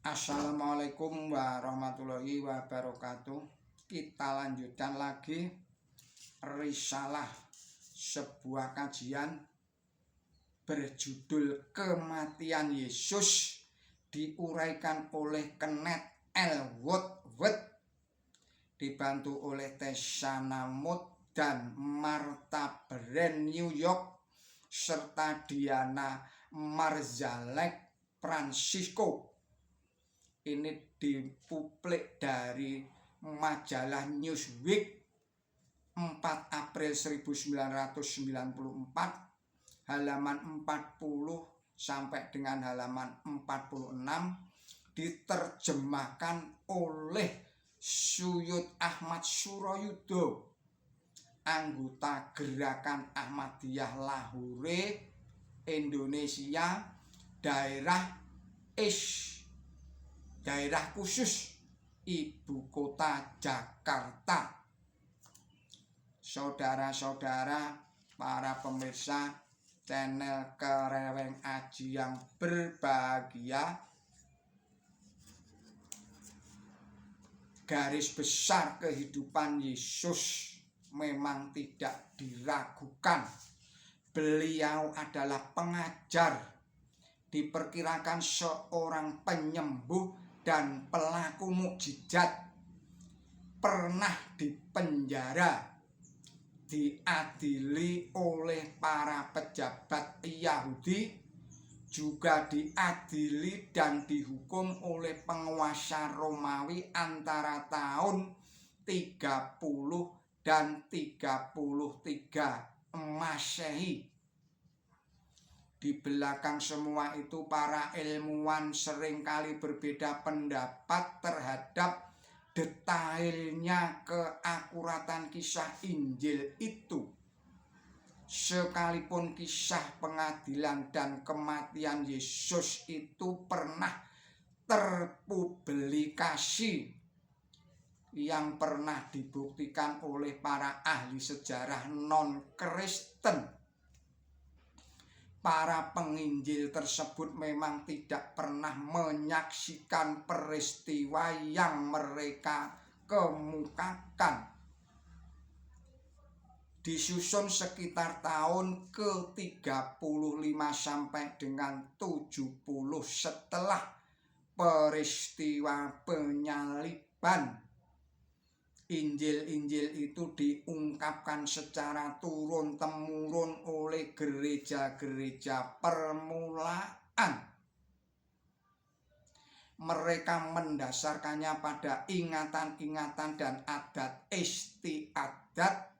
Assalamualaikum warahmatullahi wabarakatuh. Kita lanjutkan lagi risalah sebuah kajian berjudul Kematian Yesus, diuraikan oleh Kenneth L. Woodward, dibantu oleh Tessana Mood dan Martha Brand New York, serta Diana Marzalek Francisco. Ini dipublik dari majalah Newsweek 4 April 1994, halaman 40 sampai dengan halaman 46, diterjemahkan oleh Suyud Ahmad Suroyudo, anggota Gerakan Ahmadiyah Lahore, Indonesia, daerah khusus Ibu Kota Jakarta. Saudara-saudara, para pemirsa channel Kereweng Aji yang berbahagia, garis besar kehidupan Yesus memang tidak diragukan. Beliau adalah pengajar, diperkirakan seorang penyembuh dan pelaku mukjizat, pernah dipenjara, diadili oleh para pejabat Yahudi, juga diadili dan dihukum oleh penguasa Romawi antara tahun 30 dan 33 Masehi. Di belakang semua itu, para ilmuwan seringkali berbeda pendapat terhadap detailnya keakuratan kisah Injil itu. Sekalipun kisah pengadilan dan kematian Yesus itu pernah terpublikasi, yang pernah dibuktikan oleh para ahli sejarah non-Kristen, para penginjil tersebut memang tidak pernah menyaksikan peristiwa yang mereka kemukakan. Disusun sekitar tahun ke-35 sampai dengan 70 setelah peristiwa penyaliban. Injil-injil itu diungkapkan secara turun-temurun oleh gereja-gereja permulaan. Mereka mendasarkannya pada ingatan-ingatan dan adat istiadat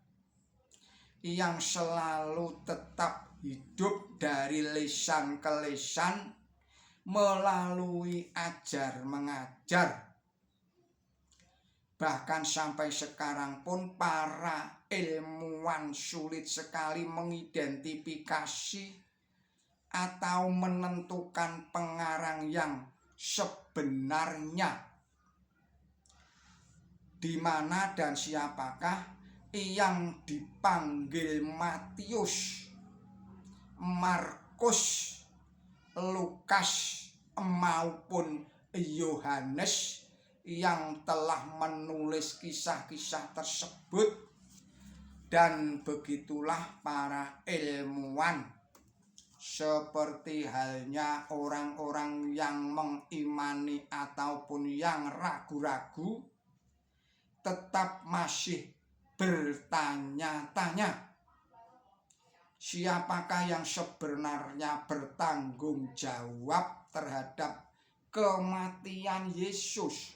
yang selalu tetap hidup dari lisan ke lisan melalui ajar mengajar. Bahkan sampai sekarang pun para ilmuwan sulit sekali mengidentifikasi atau menentukan pengarang yang sebenarnya, di mana dan siapakah yang dipanggil Matius, Markus, Lukas maupun Yohanes yang telah menulis kisah-kisah tersebut. Dan begitulah para ilmuwan, seperti halnya orang-orang yang mengimani ataupun yang ragu-ragu, tetap masih bertanya-tanya, siapakah yang sebenarnya bertanggung jawab terhadap kematian Yesus?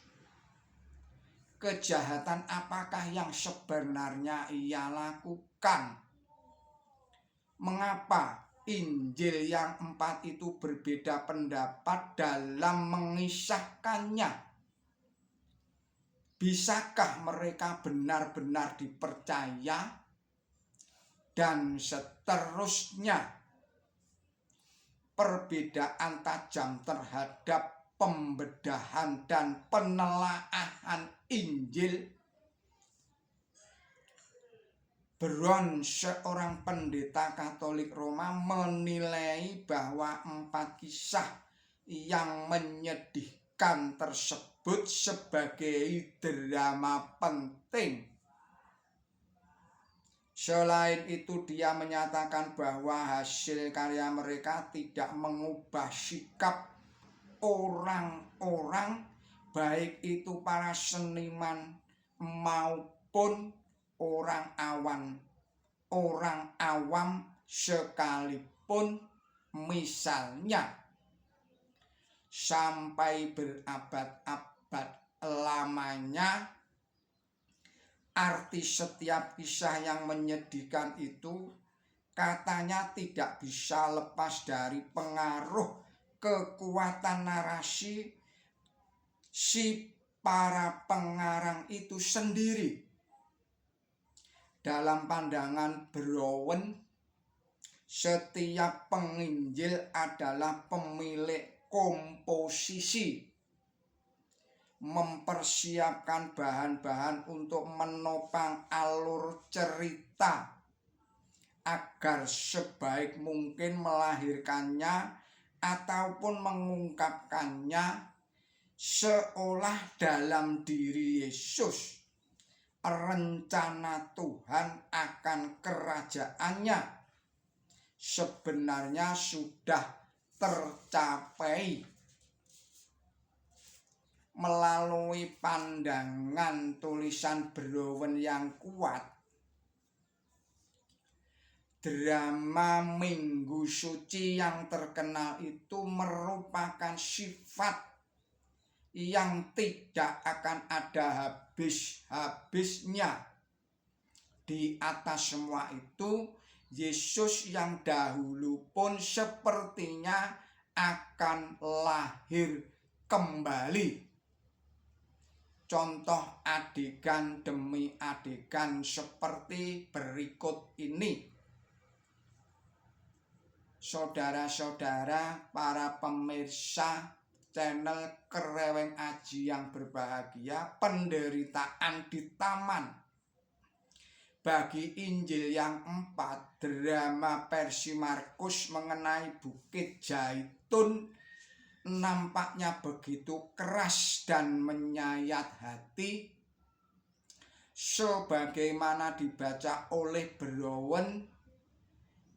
Kejahatan apakah yang sebenarnya ia lakukan? Mengapa Injil yang 4 itu berbeda pendapat dalam mengisahkannya? Bisakah mereka benar-benar dipercaya? Dan seterusnya. Perbedaan tajam terhadap pembedahan dan penelaahan Injil. Brown, seorang pendeta Katolik Roma, menilai bahwa 4 kisah yang menyedihkan adegan tersebut sebagai drama penting. Selain itu, dia menyatakan bahwa hasil karya mereka tidak mengubah sikap orang-orang, baik itu para seniman maupun orang awam sekalipun. Misalnya, sampai berabad-abad lamanya, arti setiap kisah yang menyedihkan itu katanya tidak bisa lepas dari pengaruh kekuatan narasi si para pengarang itu sendiri. Dalam pandangan Brown, setiap penginjil adalah pemilik komposisi, mempersiapkan bahan-bahan untuk menopang alur cerita agar sebaik mungkin melahirkannya ataupun mengungkapkannya seolah dalam diri Yesus rencana Tuhan akan kerajaannya sebenarnya sudah tercapai. Melalui pandangan tulisan Brown yang kuat, drama Minggu Suci yang terkenal itu merupakan sifat yang tidak akan ada habis-habisnya. Di atas semua itu, Yesus yang dahulu pun sepertinya akan lahir kembali. Contoh adegan demi adegan seperti berikut ini. Saudara-saudara, para pemirsa channel Kereweng Aji yang berbahagia, penderitaan di taman. Bagi Injil yang 4, drama versi Markus mengenai Bukit Zaitun nampaknya begitu keras dan menyayat hati. Sebagaimana dibaca oleh Brown,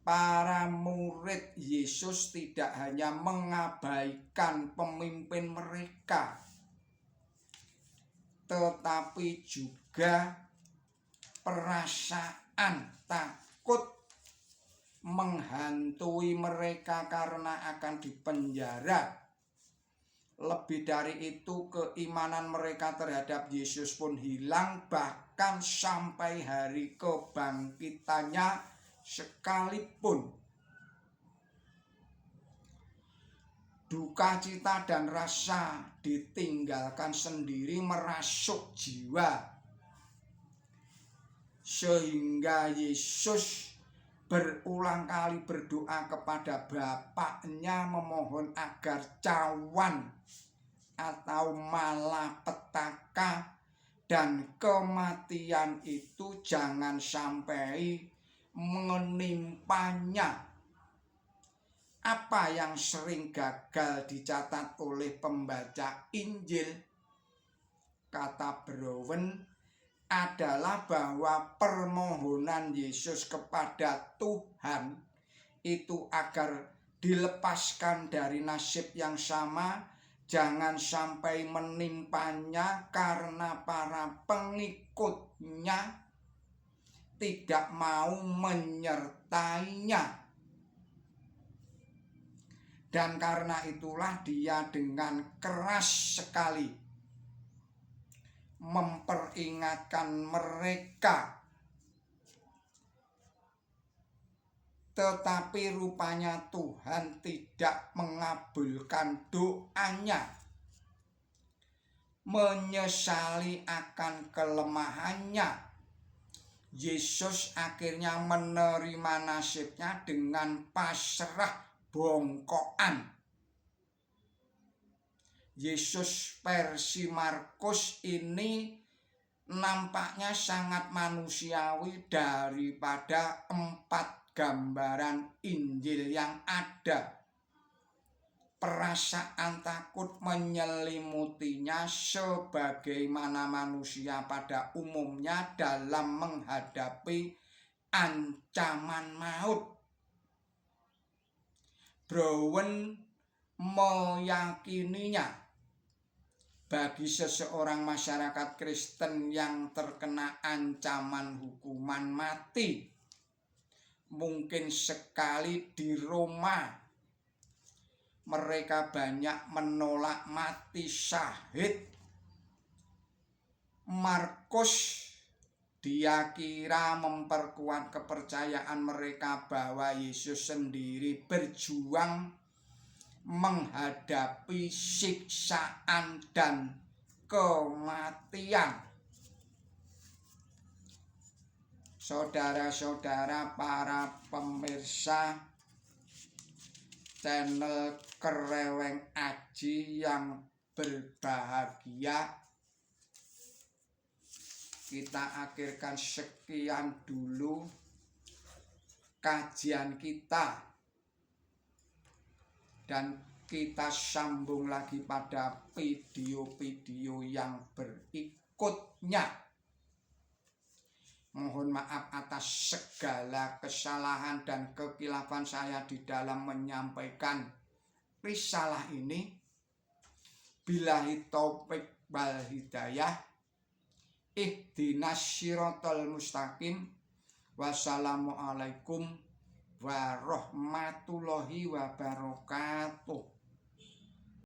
para murid Yesus tidak hanya mengabaikan pemimpin mereka, tetapi juga perasaan takut menghantui mereka karena akan dipenjara. Lebih dari itu, keimanan mereka terhadap Yesus pun hilang, bahkan sampai hari kebangkitannya sekalipun. Duka cita dan rasa ditinggalkan sendiri merasuk jiwa, sehingga Yesus berulang kali berdoa kepada Bapaknya memohon agar cawan atau malapetaka dan kematian itu jangan sampai menimpanya. Apa yang sering gagal dicatat oleh pembaca Injil, kata Brown, adalah bahwa permohonan Yesus kepada Tuhan itu agar dilepaskan dari nasib yang sama jangan sampai menimpanya karena para pengikutnya tidak mau menyertainya. Dan karena itulah dia dengan keras sekali memperingatkan mereka. Tetapi rupanya Tuhan tidak mengabulkan doanya. Menyesali akan kelemahannya, Yesus akhirnya menerima nasibnya dengan pasrah bongkoan. Yesus versi Markus ini nampaknya sangat manusiawi daripada 4 gambaran Injil yang ada. perasaan takut menyelimutinya sebagaimana manusia pada umumnya dalam menghadapi ancaman maut. Brown meyakininya bagi seseorang masyarakat Kristen yang terkena ancaman hukuman mati, mungkin sekali di Roma mereka banyak menolak mati syahid. Markus dia kira memperkuat kepercayaan mereka bahwa Yesus sendiri berjuang menghadapi siksaan dan kematian. Saudara-saudara para pemirsa channel Kereweng Aji yang berbahagia, kita akhirkan sekian dulu kajian kita dan kita sambung lagi pada video-video yang berikutnya. Mohon maaf atas segala kesalahan dan kekilafan saya di dalam menyampaikan risalah ini. Billahi taufik wal hidayah. Ihdinas siratal mustaqim. Wassalamualaikum warahmatullahi wabarakatuh.